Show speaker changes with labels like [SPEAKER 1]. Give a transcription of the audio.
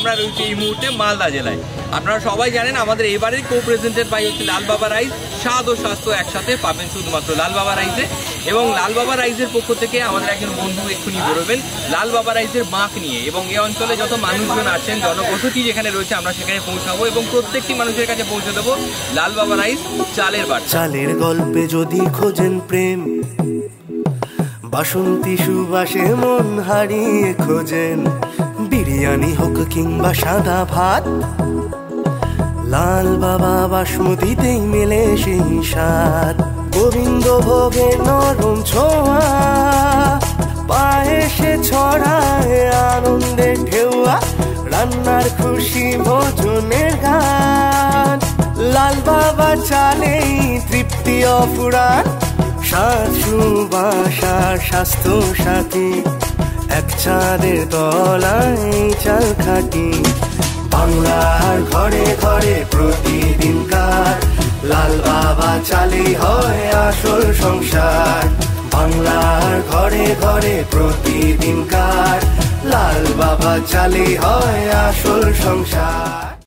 [SPEAKER 1] আমরা রয়েছি এই মুহূর্তে মালদা জেলায়। আপনারা সবাই জানেন আমাদের এবারের কো-প্রেজেন্টেড বাই হচ্ছে লাল বাবা রাইস। স্বাদ ও স্বাস্থ্য একসাথে পাবেন শুধুমাত্র লাল বাবা রাইসে। এবং লাল বাবা রাইসের পক্ষ থেকে আমাদের একজন বন্ধু এক্ষুনি বেরোবেন লাল বাবা রাইসের মাক নিয়ে, এবং এই অঞ্চলে যত মানুষজন আছেন, জনবসতি যেখানে রয়েছে আমরা সেখানে পৌঁছাবো এবং প্রত্যেকটি মানুষের কাছে পৌঁছে দেবো লাল বাবা রাইস চালের বাটা।
[SPEAKER 2] চালের গল্পে যদি খোঁজেন প্রেম, বাসন্তী সুবাসে মন হারিয়ে খোঁজেন, বিরিয়ানি হোক কিংবা সাদা ভাত, লাল বাবা বাসমতিতেই মেলে সেই স্বাদ। গোবিন্দ ভোগে নরম ছোঁয়া, পায়েসে ছড়ায় আনন্দের ঢেউয়া, রান্নার খুশি ভোজনের গান, লাল বাবা চালেই তৃপ্তি অফুরান, স্বাদ সুবাসার স্বাস্থ্য সাথী, এক ছাদের তলায় চাল খাটি। বাংলার ঘরে ঘরে প্রতিদিনকার লাল বাবা চালেই হয় আসল সংসার। বাংলার ঘরে ঘরে প্রতিদিনকার লাল বাবা চালেই হয় আসল সংসার।